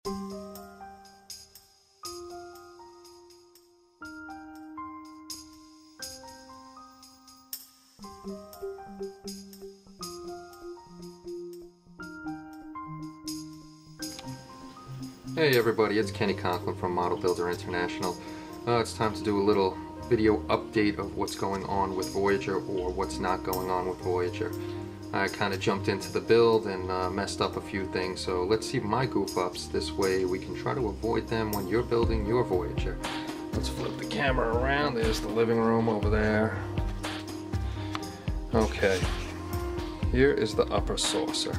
Hey everybody, it's Kenny Conklin from Model Builder International. It's time to do a little video update of what's going on with Voyager, or what's not going on with Voyager. I kind of jumped into the build and messed up a few things, so let's see my goof ups. This way we can try to avoid them when you're building your Voyager. Let's flip the camera around. There's the living room over there. Okay, here is the upper saucer.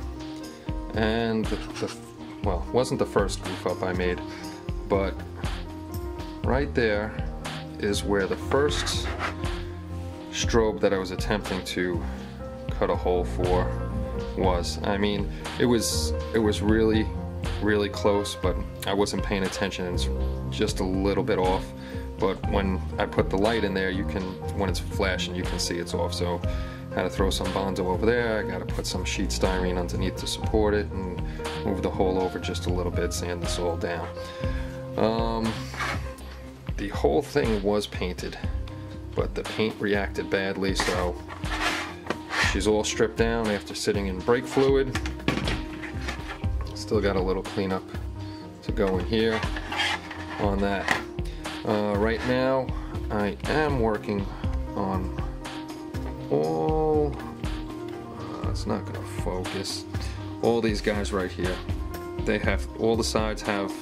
And well, it wasn't the first goof up I made, but right there is where the first strobe that I was attempting to cut a hole for was. I mean, it was really close, but I wasn't paying attention. It's just a little bit off, but when I put the light in there, when it's flashing, you can see it's off. So I had to throw some Bondo over there. I got to put some sheet styrene underneath to support it and move the hole over just a little bit, sand this all down. The whole thing was painted, but the paint reacted badly, so she's all stripped down after sitting in brake fluid. Still got a little cleanup to go in here on that. Right now I am working on all, it's not gonna focus, all these guys right here. They have, all the sides have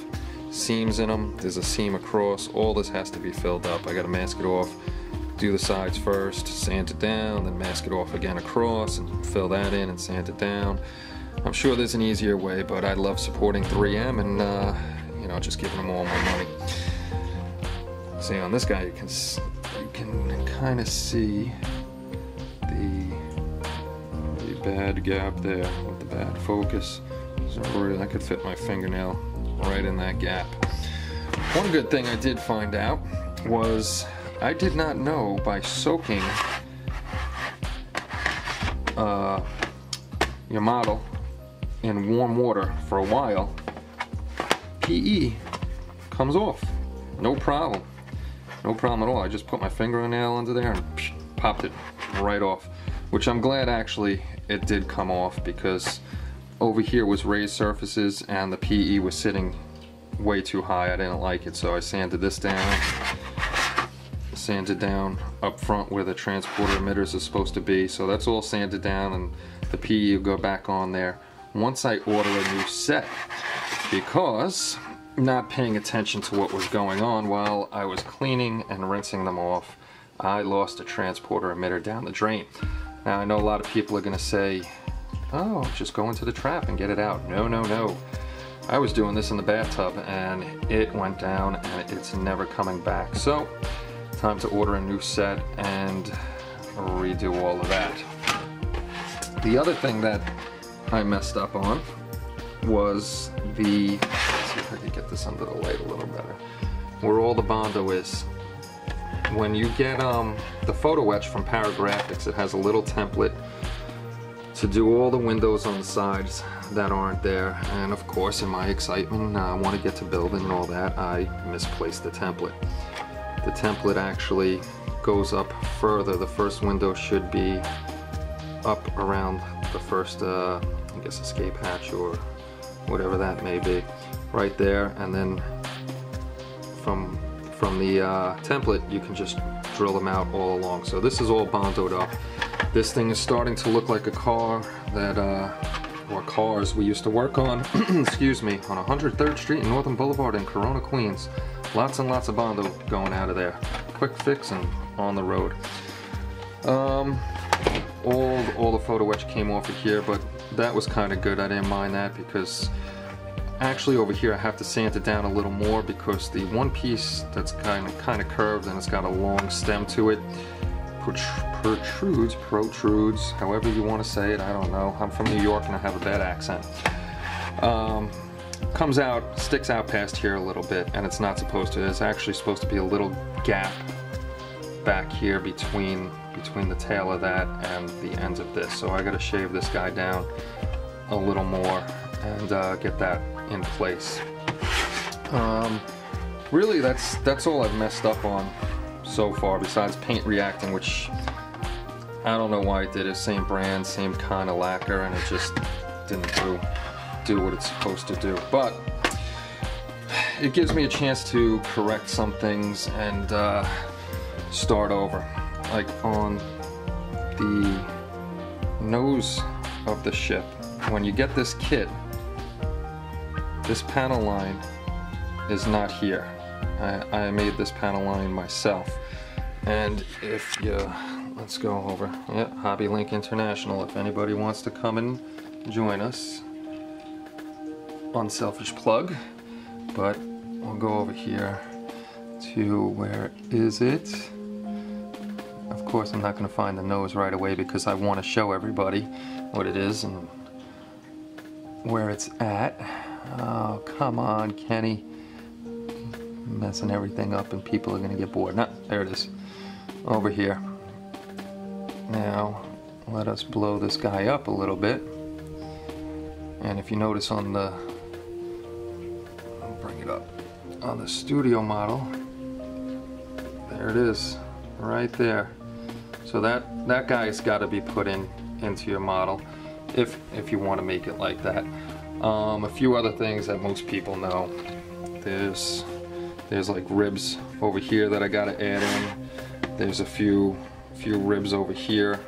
seams in them. There's a seam across. All this has to be filled up. I gotta mask it off, do the sides first, sand it down, then mask it off again across and fill that in and sand it down. I'm sure there's an easier way, but I love supporting 3M and you know, just giving them all my money. See, on this guy you can kind of see the bad gap there with the bad focus. So really, I could fit my fingernail right in that gap. One good thing I did find out was I did not know, by soaking your model in warm water for a while, PE comes off. No problem. No problem at all. I just put my fingernail under there and popped it right off, which I'm glad actually it did come off, because over here was raised surfaces and the PE was sitting way too high. I didn't like it, so I sanded this down, sanded down up front where the transporter emitters is supposed to be. So that's all sanded down, and the PE will go back on there once I order a new set, because not paying attention to what was going on while I was cleaning and rinsing them off, I lost a transporter emitter down the drain. Now I know a lot of people are going to say, oh, just go into the trap and get it out. No, no, no. I was doing this in the bathtub and it went down and it's never coming back. So, time to order a new set and redo all of that. The other thing that I messed up on was the, let's see if I can get this under the light a little better, where all the Bondo is. When you get the photo etch from Paragraphics, it has a little template to do all the windows on the sides that aren't there, and of course in my excitement, I want to get to building and all that, I misplaced the template. The template actually goes up further. The first window should be up around the first, I guess, escape hatch or whatever that may be, right there, and then from the template you can just drill them out all along. So this is all bondoed up. This thing is starting to look like a car that, or cars we used to work on, excuse me, on 103rd Street and Northern Boulevard in Corona, Queens. Lots and lots of Bondo going out of there. Quick fix and on the road. All the photo etch came off of here, but that was kind of good. I didn't mind that, because actually over here I have to sand it down a little more, because the one piece that's kind of curved and it's got a long stem to it protrudes, however you want to say it, I don't know. I'm from New York and I have a bad accent. Comes out, sticks out past here a little bit, and it's not supposed to. There's actually supposed to be a little gap back here between the tail of that and the ends of this. So I got to shave this guy down a little more and get that in place. Really, that's all I've messed up on so far, besides paint reacting, which I don't know why it did it. Same brand, same kind of lacquer, and it just didn't do what it's supposed to do. But it gives me a chance to correct some things and start over. Like on the nose of the ship, when you get this kit, this panel line is not here. I made this panel line myself. And if you, let's go over, yeah, Hobby Link International, if anybody wants to come and join us. Unselfish plug, but we'll go over here to, where is it? Of course I'm not going to find the nose right away because I want to show everybody what it is and where it's at. Oh, come on, Kenny. Messing everything up and people are going to get bored. No, there it is. Over here. Now, let us blow this guy up a little bit. And if you notice on the, I'll bring it up, on the studio model, there it is, right there. So that guy's got to be put into your model if you want to make it like that. A few other things that most people know. There's like ribs over here that I got to add in. There's a few ribs over here.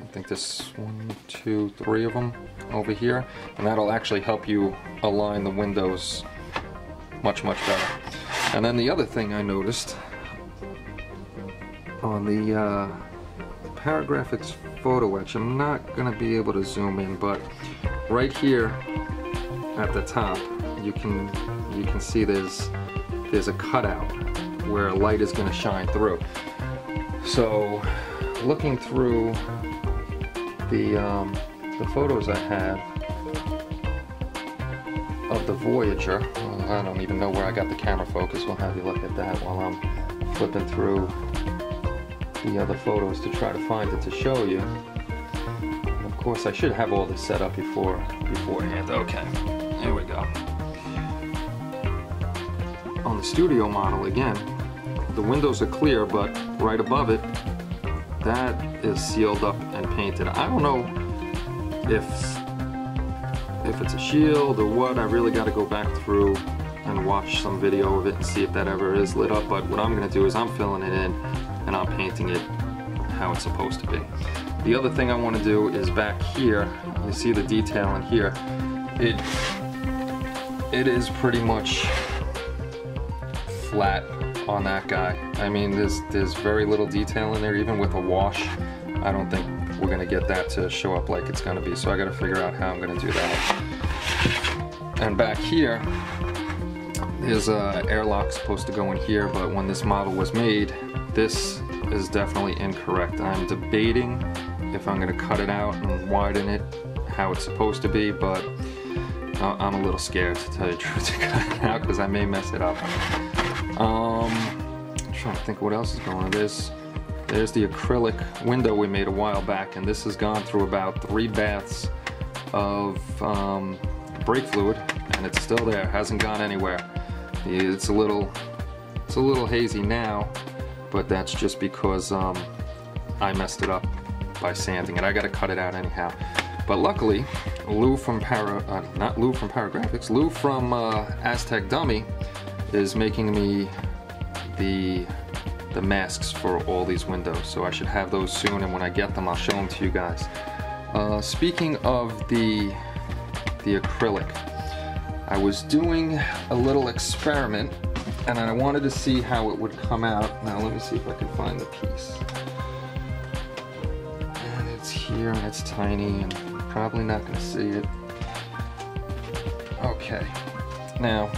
I think there's 1, 2, 3 of them over here, and that'll actually help you align the windows much better. And then the other thing I noticed on the Paragraphics photo etch, I'm not going to be able to zoom in, but right here at the top you can see there's a cutout where light is going to shine through. So looking through the photos I have of the Voyager, well, I don't even know where I got the camera focus. We'll have you look at that while I'm flipping through the other photos to try to find it to show you. Of course I should have all this set up beforehand. Okay, here we go. On the studio model again, the windows are clear, but right above it, that is sealed up and painted. I don't know if it's a shield or what. I really got to go back through and watch some video of it and see if that ever is lit up. But what I'm going to do is I'm filling it in and I'm painting it how it's supposed to be. The other thing I want to do is back here. You see the detail in here. It is pretty much flat on that guy. I mean, there's very little detail in there, even with a wash. I don't think we're gonna get that to show up like it's gonna be, so I gotta figure out how I'm gonna do that. And back here, there's a airlock supposed to go in here, but when this model was made, this is definitely incorrect. I'm debating if I'm gonna cut it out and widen it how it's supposed to be, but I'm a little scared, to tell you the truth, to cut it out because I may mess it up. I'm trying to think what else is going on. There's the acrylic window we made a while back, and this has gone through about 3 baths of brake fluid, and it's still there. It hasn't gone anywhere. It's a little hazy now, but that's just because I messed it up by sanding it. I got to cut it out anyhow. But luckily, Lou from Paragraphics, Lou from Aztec Dummy is making me the masks for all these windows, so I should have those soon, and when I get them I'll show them to you guys. Speaking of the acrylic, I was doing a little experiment and I wanted to see how it would come out. Now let me see if I can find the piece. And it's here and it's tiny and I'm probably not going to see it. Okay, now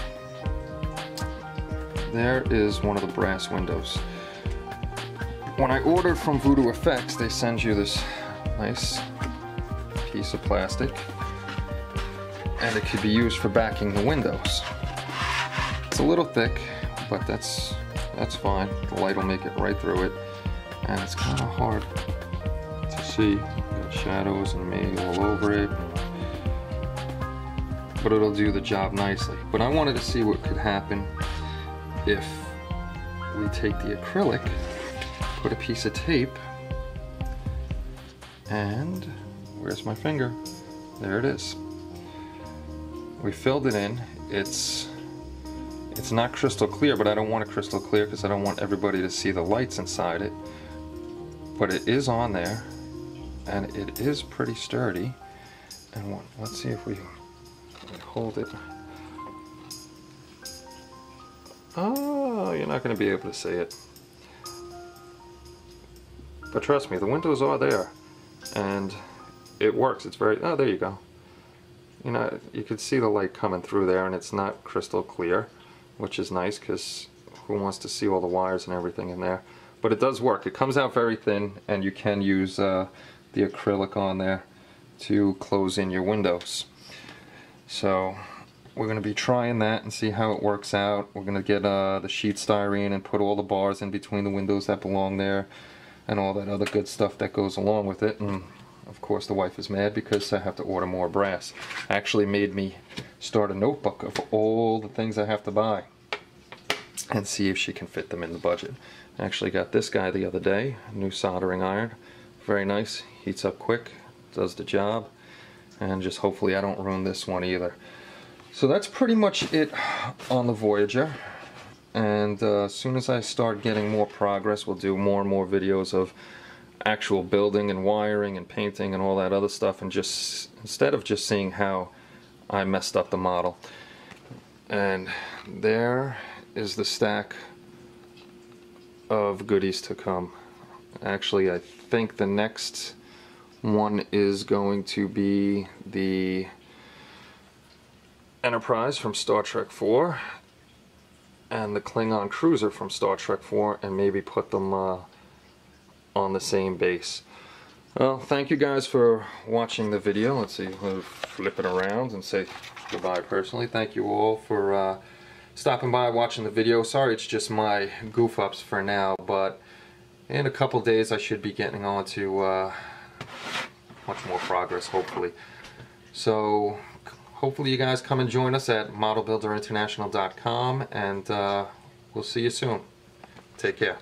there is one of the brass windows. When I ordered from Voodoo Effects, they send you this nice piece of plastic, and it could be used for backing the windows. It's a little thick, but that's fine. The light will make it right through it, and it's kind of hard to see. Got shadows and maybe all over it. but it'll do the job nicely. But I wanted to see what could happen if we take the acrylic, put a piece of tape, and where's my finger? There it is. We filled it in. It's not crystal clear, but I don't want it crystal clear because I don't want everybody to see the lights inside it. But it is on there, and it is pretty sturdy. And let's see if we hold it. Oh, you're not going to be able to see it. But trust me, the windows are there, and it works. It's very, oh, there you go. You know, you can see the light coming through there, and it's not crystal clear, which is nice because who wants to see all the wires and everything in there? But it does work. It comes out very thin, and you can use the acrylic on there to close in your windows. So we're going to be trying that and see how it works out. We're going to get the sheet styrene and put all the bars in between the windows that belong there and all that other good stuff that goes along with it. And of course the wife is mad because I have to order more brass. Actually made me start a notebook of all the things I have to buy and see if she can fit them in the budget. I actually got this guy the other day, a new soldering iron. Very nice, heats up quick, does the job, and just hopefully I don't ruin this one either. So that's pretty much it on the Voyager, and as soon as I start getting more progress, we'll do more and more videos of actual building and wiring and painting and all that other stuff, and just instead of just seeing how I messed up the model. And there is the stack of goodies to come. Actually, I think the next one is going to be the Enterprise from Star Trek 4 and the Klingon cruiser from Star Trek 4, and maybe put them on the same base. Well, thank you guys for watching the video. Let's see, we'll flip it around and say goodbye personally. Thank you all for stopping by, watching the video. Sorry it's just my goof ups for now, but in a couple days I should be getting on to much more progress, hopefully. So hopefully you guys come and join us at modelbuilderinternational.com, and we'll see you soon. Take care.